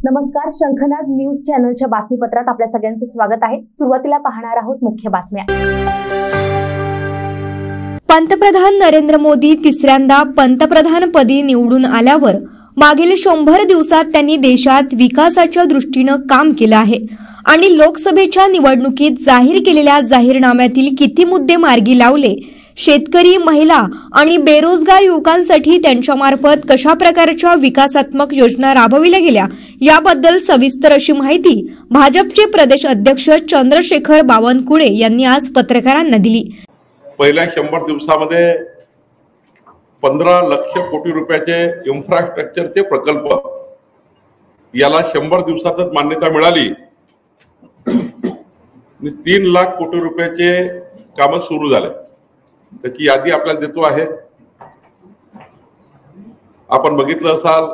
नमस्कार, शंखनाद न्यूज चॅनलच्या बातमीपत्रात आपल्या सगळ्यांचं स्वागत आहे। सुरुवातीला पाहणार आहोत मुख्य बातम्या। पंतप्रधान नरेंद्र मोदी तिसऱ्यांदा पंतप्रधानपदी निवडून आल्यावर मागील 100 दिवसात त्यांनी देशात विकासाच्या दृष्टीने काम केले आहे आणि लोकसभेच्या निवडणुकीत जाहीर केलेल्या जाहीरनाम्यातील किती मुद्दे मार्गी लावले, शेतकरी, महिला आणि बेरोजगार युवकांसाठी त्यांच्यामार्फत कशा प्रकारच्या विकासात्मक योजना राबविल्या गेल्या याबद्दल सविस्तर अशी माहिती भाजपचे प्रदेश अध्यक्ष चंद्रशेखर बावनकुळे यांनी आज पत्रकारांना दिली। पहिल्या 100 दिवसामध्ये 15 लाख कोटी रुपयाचे इन्फ्रास्ट्रक्चरचे प्रकल्प याला 100 दिवसातच मान्यता मिळाली। 3 लाख कोटी रुपयाचे काम सुरू झाले। त्याची यादी आपल्याला देतो आहे। आपण बघितलं असाल,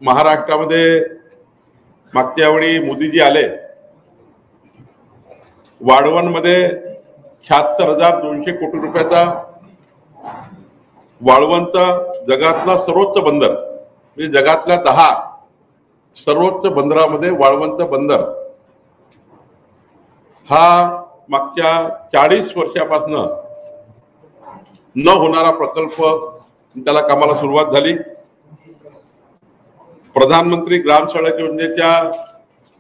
महाराष्ट्रामध्ये मागच्या वेळी मोदीजी आले, वाळवंटमध्ये 76,200 कोटी रुपयाचा वाळवंटचा जगातला सर्वोच्च बंदर, म्हणजे जगातल्या 10 सर्वोच्च बंदरामध्ये वाळवंट बंदर हा मागच्या 40 वर्षापासून न होणारा प्रकल्प, त्याला कामाला सुरुवात झाली। प्रधानमंत्री ग्राम सडक योजनेच्या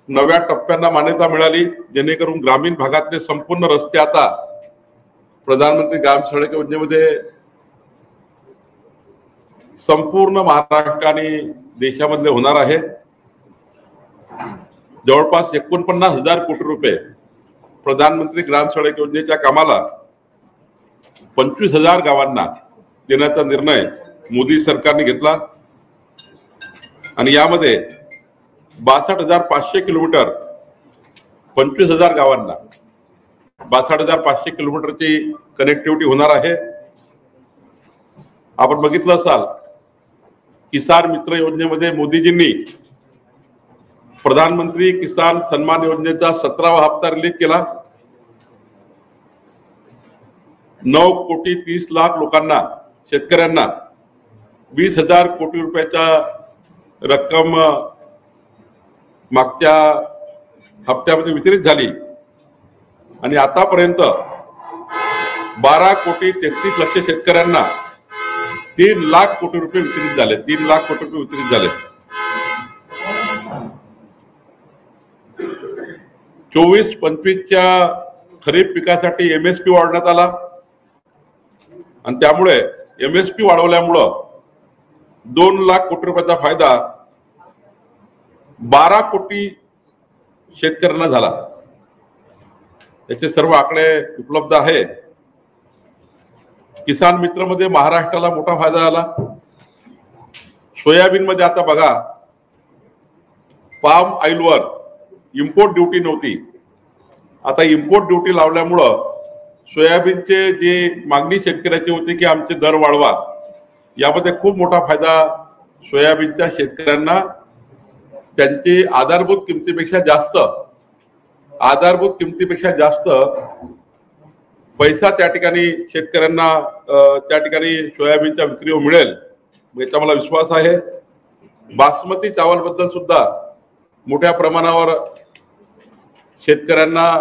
नव्या टप्प्यांना मान्यता मिळाली, जेणेकरून ग्रामीण भागातले संपूर्ण रस्ते आता प्रधानमंत्री ग्राम सडक योजनेमध्ये संपूर्ण महाराष्ट्र आणि देशामधले होणार आहे। जवळपास 49,000 कोटी रुपये प्रधानमंत्री ग्राम सडक योजनेच्या कामाला 25,000 गावांना देण्याचा निर्णय मोदी सरकारने घेतला आणि यामध्ये 62,500 किलोमीटर 25,000 गावांना 62,500 किलोमीटरची कनेक्टिव्हिटी होणार आहे। आपण बघितलं असाल, किसान मित्र योजनेमध्ये मोदीजींनी प्रधानमंत्री किसान सन्मान योजनेचा 17वा हप्ता रिलीज केला। 9,30,00,000 लोकांना, शेतकऱ्यांना 20,000 कोटी रुपयाचा रक्कम मागच्या हप्त्यामध्ये वितरित झाली आणि आतापर्यंत 12,33,00,000 शेतकऱ्यांना 3 लाख कोटी रुपये वितरित झाले। 3 लाख कोटी रुपये वितरित झाले। 24-25च्या खरीप पिकासाठी MSP वाढवण्यात आला आणि त्यामुळे MSP वाढवल्यामुळं 2 लाख कोटी रुपयाचा फायदा 12 कोटी शेतकऱ्यांना झाला। याचे सर्व आकडे उपलब्ध आहे। किसान मित्र मध्ये महाराष्ट्राला मोठा फायदा झाला। सोयाबीन मध्ये आता बघा, पाम ऑइलवर इम्पोर्ट ड्युटी नव्हती, आता इम्पोर्ट ड्युटी लावल्यामुळं सोयाबीनचे जे मागणी शेतकऱ्याची होती की आमचे दर वाढवा, यामध्ये खूप मोठा फायदा सोयाबीनच्या शेतकऱ्यांना त्यांची आधारभूत किमतीपेक्षा जास्त पैसा त्या ठिकाणी शेतकऱ्यांना त्या ठिकाणी सोयाबीनच्या विक्रीवर मिळेल, याचा मला विश्वास आहे। बासमती चावल बद्दल सुद्धा मोठ्या प्रमाणावर शेतकऱ्यांना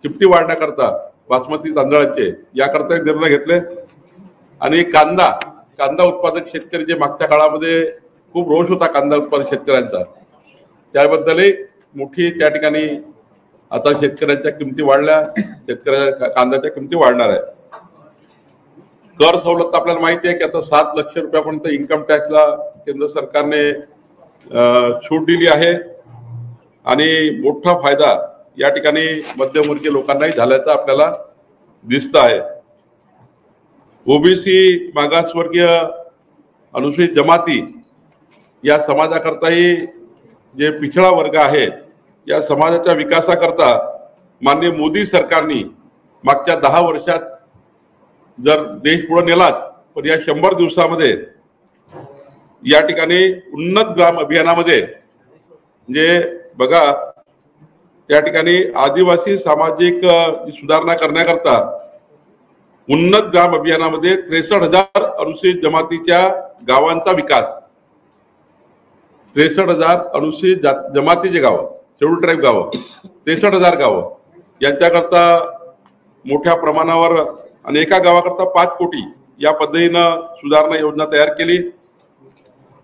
किमती वाढण्याकरता बासमती तांदळाचे याकरता निर्णय घेतले आणि कांदा उत्पादक शेतकरी जे मागच्या काळामध्ये खूप रोष होता कांदा उत्पादक शेतकऱ्यांचा, त्याबद्दलही मोठी त्या ठिकाणी आता शेतकऱ्यांच्या किमती वाढल्या, शेतकऱ्या कांद्याच्या किमती वाढणार आहे। कर सवलत आपल्याला माहिती आहे की आता 7 लाख रुपयापर्यंत इन्कम टॅक्सला केंद्र सरकारने सूट दिली आहे आणि मोठा फायदा या ठिकाणी मध्यमवर्गीय लोकांनाही झाल्याचं आपल्याला दिसत आहे। OBC मागासवर्गीय अनुसूचित जमाती या समाजाकरताही जे पिछडा वर्ग आहे, या समाजाच्या विकासाकरता माननीय मोदी सरकारने मागच्या 10 वर्षात जर देश पुढे नेलात, पण या 100 दिवसामध्ये या ठिकाणी उन्नत ग्राम अभियानामध्ये म्हणजे बघा, त्या ठिकाणी आदिवासी सामाजिक सुधारणा करण्याकरता उन्नत ग्राम अभियानामध्ये 63,000 अनुसूचित जमातीच्या गावांचा विकास 63,000 अनुसूचित जमातीचे गावं, शेड्यूल ट्राईब गावं, 63,000 गावं यांच्याकरता मोठ्या प्रमाणावर आणि एका गावाकरता 5 कोटी या पद्धतीनं सुधारणा योजना तयार केली.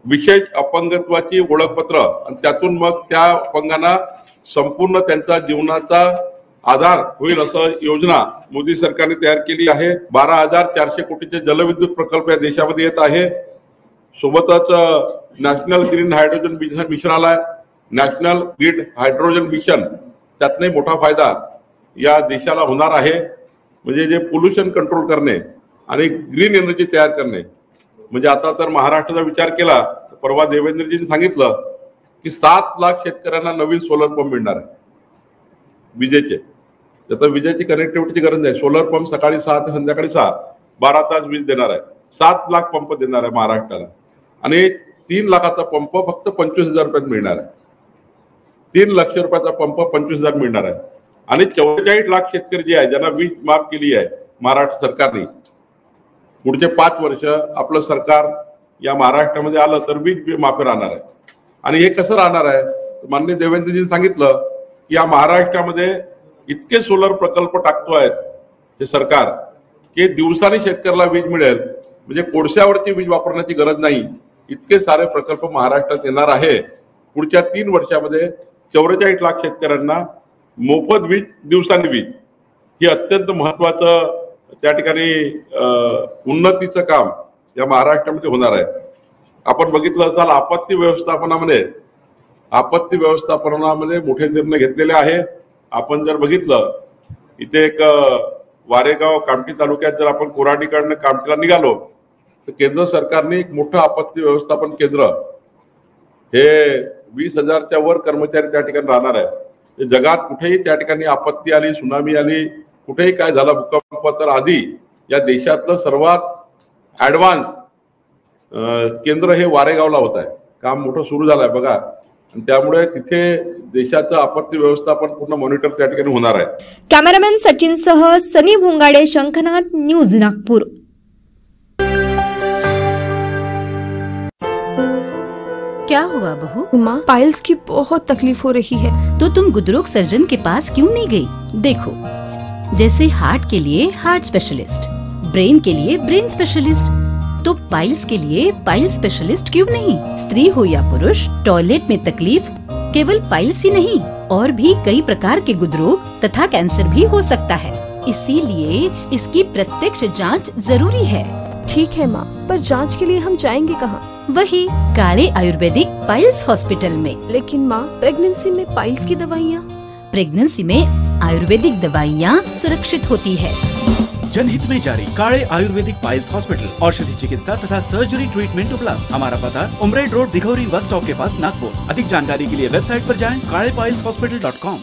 विशेष अपंगत्वाची ओळखपत्र आणि त्यातून मग त्या अपंगांना संपूर्ण त्यांचा जीवनाचा आधार होईल असं योजना मोदी सरकारने तयार केली आहे. 12,400 कोटीचे जलविद्युत प्रकल्प या देशामध्ये येत आहे. सोबतच नॅशनल ग्रीन हायड्रोजन मिशन आलाय, नॅशनल ग्रीन हायड्रोजन मिशन, त्यातने मोठा फायदा या देशाला होणार आहे. म्हणजे जे पोल्युशन कंट्रोल करणे आणि ग्रीन एनर्जी तयार करणे, म्हणजे आता तर महाराष्ट्राचा विचार केला तर परवा देवेंद्रजींनी सांगितलं की 7 लाख शेतकऱ्यांना नवीन सोलर पंप मिळणार आहे विजेचे. त्याचा विजेची कनेक्टिव्हिटीची गरज नाही. सोलर पंप सकाळी 6 ते संध्याकाळी 6 12 तास वीज देणार आहे. 7 लाख पंप देणार आहे महाराष्ट्राला आणि 3 लाखाचा पंप फक्त 25,000 रुपयात मिळणार आहे. 3 लक्ष रुपयाचा पंप 25,000 मिळणार आहे. आणि 44 लाख शेतकरी जे आहे ज्यांना वीज माफ केली आहे महाराष्ट्र सरकारने, पुढचे 5 वर्ष आपलं सरकार या महाराष्ट्रामध्ये आलं तर वीज माफी राहणार आहे. आणि हे कसं राहणार आहे, माननीय देवेंद्रजींनी सांगितलं की या महाराष्ट्रामध्ये इतके सोलर प्रकल्प टाकतो आहेत हे सरकार की दिवसाने शेतकऱ्याला वीज मिळेल, म्हणजे कोळशावरची वीज वापरण्याची गरज नाही. इतके सारे प्रकल्प महाराष्ट्रात येणार आहे. पुढच्या 3 वर्षामध्ये 44 लाख शेतकऱ्यांना मोफत वीज, दिवसाने वीज, हे अत्यंत महत्वाचं त्या ठिकाणी उन्नतीचं काम या महाराष्ट्रामध्ये होणार आहे. आपण बघितलं असाल आपत्ती व्यवस्थापनामध्ये मोठे निर्णय घेतलेले आहे. आपण जर बघितलं इथे एक वारेगाव कामठी तालुक्यात जर आपण कोराडीकडनं कामठीला निघालो तर केंद्र सरकारने एक मोठं आपत्ती व्यवस्थापन केंद्र, हे 20,000च्या वर कर्मचारी त्या ठिकाणी राहणार आहे. जगात कुठेही त्या ठिकाणी आपत्ती आली, सुनामी आली, कुठेही काय झालं, भूकंप, तर आधी या देशातलं सर्वात ऍडव्हान्स केंद्र हे वारेगावला होत आहे. काम मोठं सुरू झालंय बघा, आणि त्यामुळे तिथे देशाचं आपत्ती व्यवस्थापन पूर्ण मॉनिटर त्या ठिकाणी होणार आहे. कॅमेरामॅन सचिन सह सनी भोंगाडे, शंखनाथ न्यूज, नागपूर. क्या हुआ बहू? माँ, पाइल्स की बहुत तकलीफ हो रही है. तो तुम गुदरोग सर्जन के पास क्यों नहीं गई? देखो, जैसे हार्ट के लिए हार्ट स्पेशलिस्ट, ब्रेन के लिए ब्रेन स्पेशलिस्ट, तो पाइल्स के लिए पाइल्स स्पेशलिस्ट क्यों नहीं? स्त्री हो या पुरुष, टॉयलेट में तकलीफ केवल पाइल्स ही नहीं, और भी कई प्रकार के गुदरोग तथा कैंसर भी हो सकता है. इसीलिए इसकी प्रत्यक्ष जांच जरूरी है. ठीक है माँ, पर जांच के लिए हम जाएंगे कहाँ? वही काले आयुर्वेदिक पाइल्स हॉस्पिटल में. लेकिन माँ, प्रेगनेंसी में पाइल्स की दवाइयाँ? प्रेगनेंसी में आयुर्वेदिक दवाइयाँ सुरक्षित होती है. जनहित में जारी. काले आयुर्वेदिक पाइल्स हॉस्पिटल, औषधि चिकित्सा तथा सर्जरी ट्रीटमेंट उपलब्ध. हमारा पता उमरेड रोड, दिघौरी बस स्टॉप के पास, नागपुर. अधिक जानकारी के लिए वेबसाइट पर जाएं kalepileshhospital.com.